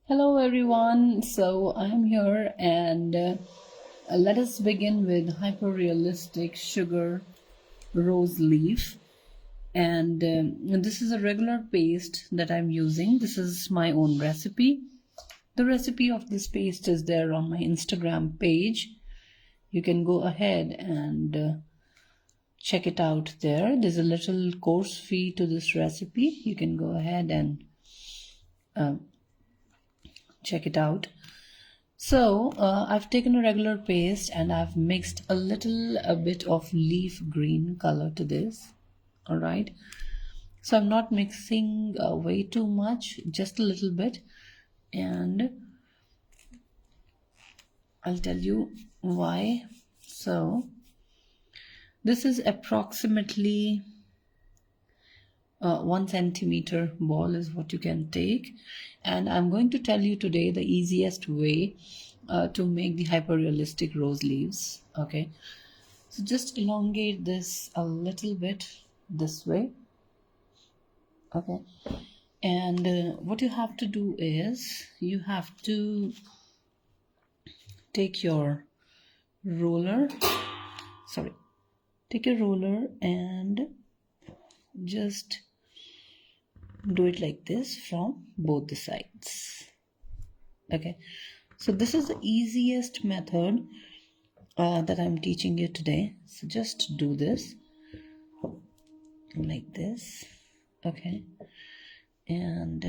Hello everyone. So I'm here and let us begin with hyper-realistic sugar rose leaf. And this is a regular paste that I'm using. This is my own recipe. The recipe of this paste is there on my Instagram page. You can go ahead and check it out there. There's a little course fee to this recipe. You can go ahead and check it out. So I've taken a regular paste and I've mixed a bit of leaf green color to this. All right. So I'm not mixing way too much, just a little bit. And I'll tell you why. So this is approximately 1 centimeter ball is what you can take. And I'm going to tell you today the easiest way to make the hyper-realistic rose leaves. Okay, so just elongate this a little bit this way. Okay, and what you have to do is you have to take your roller, take your roller and just do it like this from both the sides. Okay, so this is the easiest method that I'm teaching you today. So just do this like this. Okay, and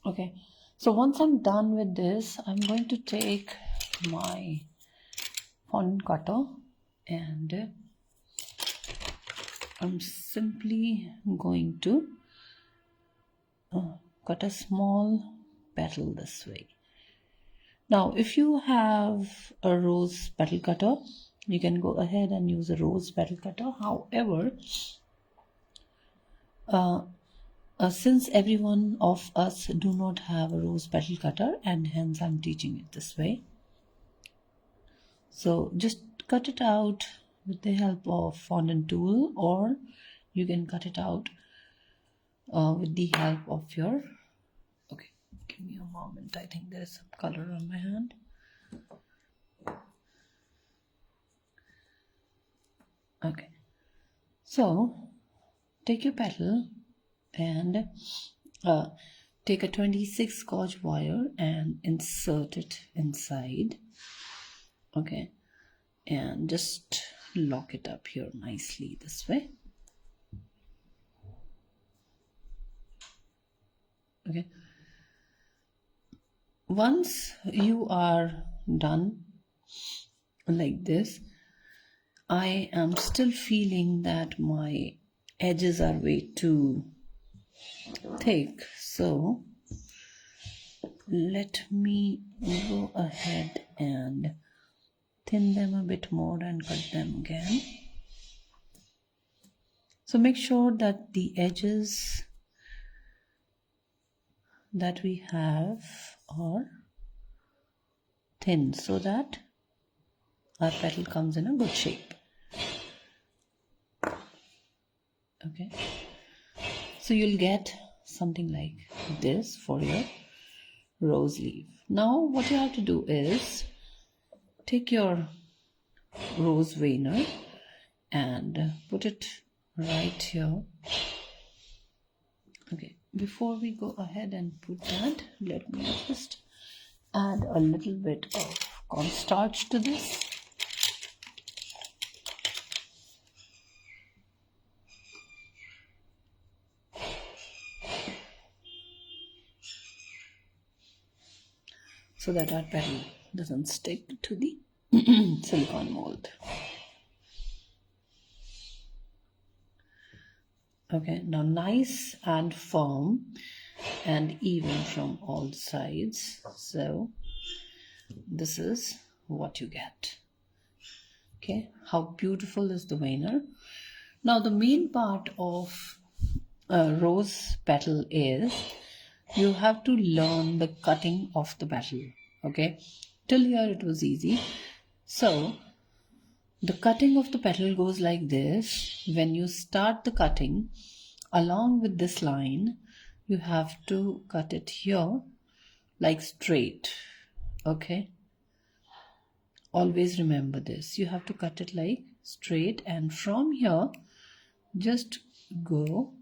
okay, so once I'm done with this, I'm going to take my fondant cutter and I'm simply going to cut a small petal this way. Now, if you have a rose petal cutter, you can go ahead and use a rose petal cutter. However, since every one of us do not have a rose petal cutter, and hence I'm teaching it this way. So just cut it out with the help of fondant tool, or you can cut it out with the help of your, okay, give me a moment. I think there is some color on my hand. Okay, so take your petal and take a 26 gauge wire and insert it inside. Okay, and just lock it up here nicely this way. Okay, once you are done like this, I am still feeling that my edges are way too thick, so let me go ahead and thin them a bit more and cut them again. So make sure that the edges that we have are thin so that our petal comes in a good shape. Okay, so you'll get something like this for your rose leaf. Now what you have to do is take your rose veiner and put it right here. Okay, before we go ahead and put that, let me just add a little bit of cornstarch to this. So that our petal doesn't stick to the silicone mold. Okay, now nice and firm and even from all sides. So this is what you get. Okay, how beautiful is the veiner. Now the main part of a rose petal is you have to learn the cutting of the petal. Okay, till here it was easy. So the cutting of the petal goes like this. When you start the cutting along with this line, you have to cut it here like straight. Okay, always remember this. You have to cut it like straight, and from here just go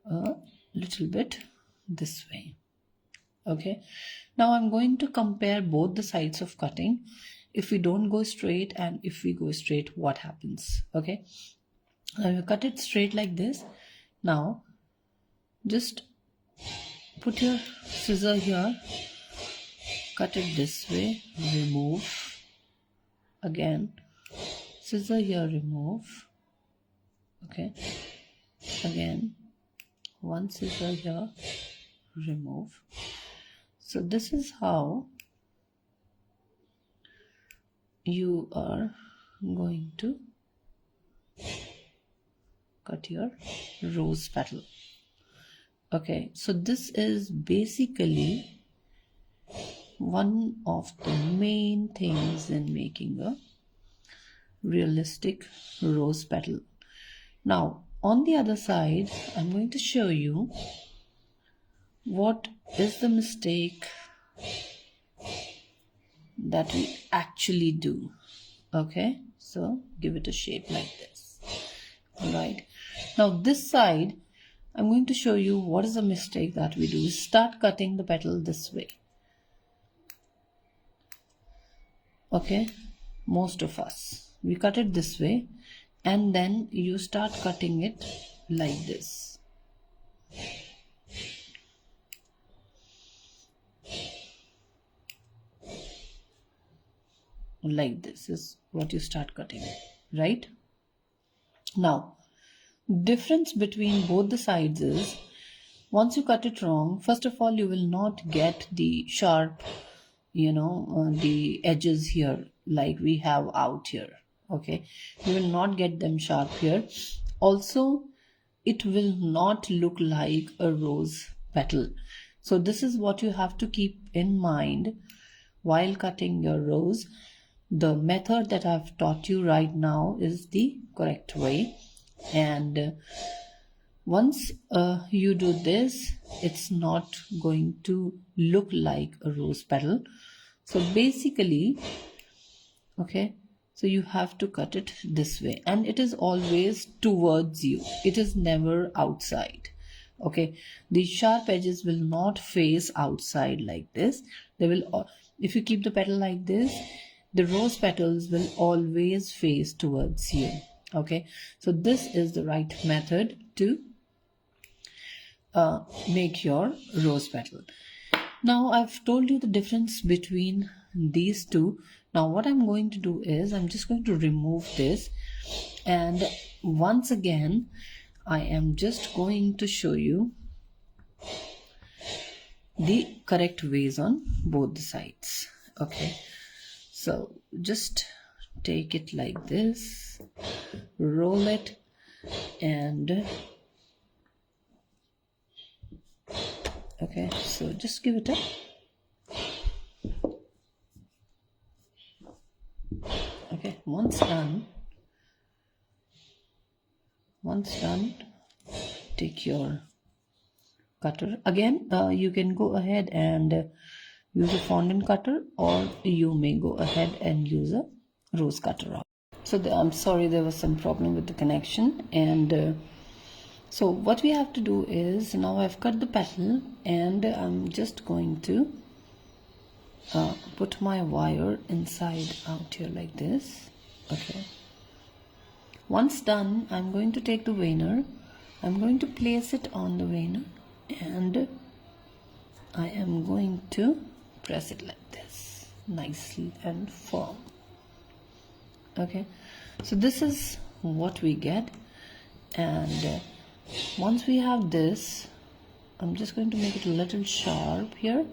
a little bit this way. Okay, now I'm going to compare both the sides of cutting. If we don't go straight and if we go straight, what happens? Okay, now you cut it straight like this. Now just put your scissor here, cut it this way, remove, again scissor here, remove, okay, again one scissor here, remove. So this is how you are going to cut your rose petal. Okay, so this is basically one of the main things in making a realistic rose petal. Now on the other side, I'm going to show you what is the mistake that we actually do. Okay, so give it a shape like this. All right, now this side I'm going to show you what is the mistake that we do. Start cutting the petal this way. Okay, most of us, we cut it this way, and then you start cutting it like this. Like this is what you start cutting, right? Now difference between both the sides is, once you cut it wrong, first of all you will not get the sharp, the edges here like we have out here. Okay, you will not get them sharp here. Also, it will not look like a rose petal. So this is what you have to keep in mind while cutting your rose. The method that I've taught you right now is the correct way, and once you do this, it's not going to look like a rose petal. So basically, okay, so you have to cut it this way, and it is always towards you, it is never outside. Okay, the sharp edges will not face outside like this. They will, if you keep the petal like this, the rose petals will always face towards you. Okay, so this is the right method to make your rose petal. Now I've told you the difference between these two. Now what I'm going to do is, I'm just going to remove this, and once again I am just going to show you the correct ways on both the sides. Okay, so just take it like this, roll it, and okay, so just give it a okay. Once done, take your cutter again. You can go ahead and use a fondant cutter, or you may go ahead and use a rose cutter. So I'm sorry, there was some problem with the connection, and so what we have to do is, now I've cut the petal, and I'm just going to put my wire inside out here like this. Okay, once done, I'm going to take the veiner, I'm going to place it on the veiner, and I am going to press it like this, nicely and firm. Okay, so this is what we get, and once we have this, I'm just going to make it a little sharp here,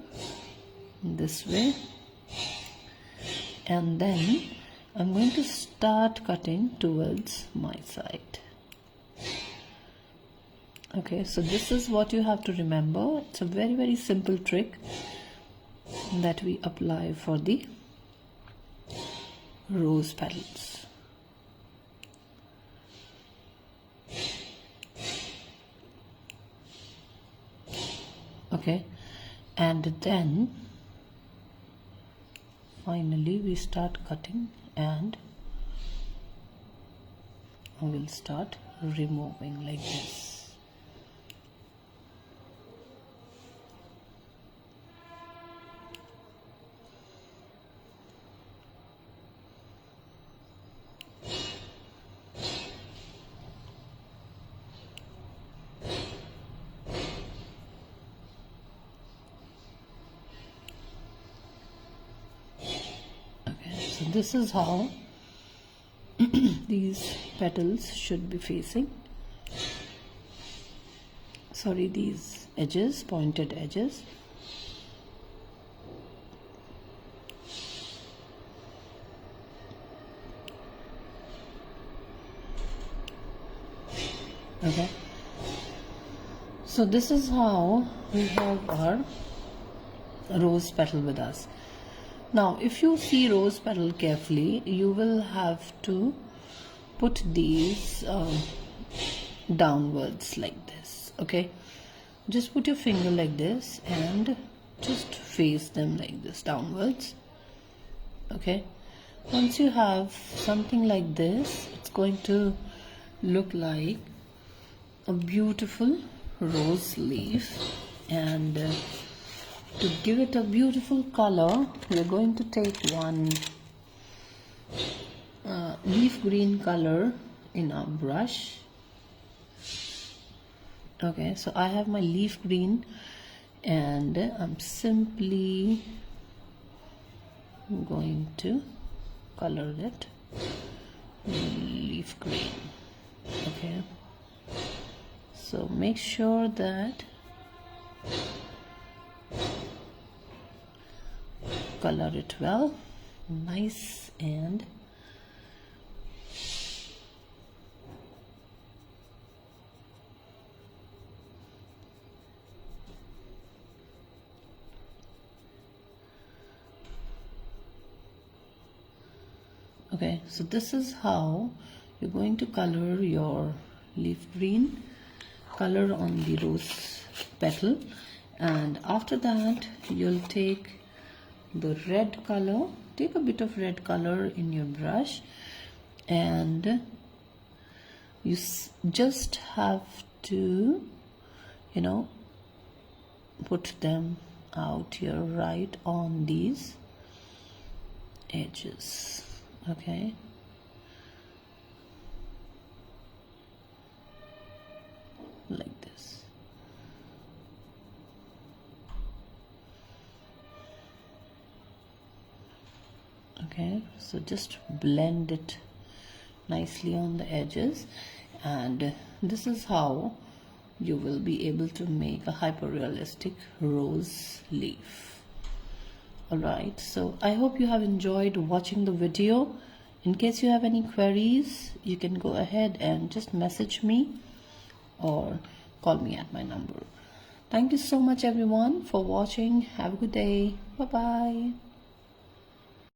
this way, and then I'm going to start cutting towards my side. Okay, so this is what you have to remember. It's a very, very simple trick. that we apply for the rose petals. Okay, and then finally we start cutting, and I will start removing like this. So this is how these petals should be facing. Sorry, these edges, pointed edges. Okay. So this is how we have our rose petal with us. Now if you see rose petal carefully, you will have to put these downwards like this. Okay, just put your finger like this and just face them like this downwards. Okay, once you have something like this, it's going to look like a beautiful rose leaf. And to give it a beautiful color, we're going to take one leaf green color in our brush. Okay, so I have my leaf green, and I'm simply going to color it leaf green. Okay, so make sure that color it well, nice, and okay, so this is how you're going to color your leaf green color on the rose petal. And after that, you'll take the red color, take a bit of red color in your brush, and you just have to, you know, put them out here right on these edges. Okay, like this. Okay, so just blend it nicely on the edges, and this is how you will be able to make a hyper-realistic rose leaf. Alright, so I hope you have enjoyed watching the video. In case you have any queries, you can go ahead and just message me or call me at my number. Thank you so much everyone for watching. Have a good day. Bye bye.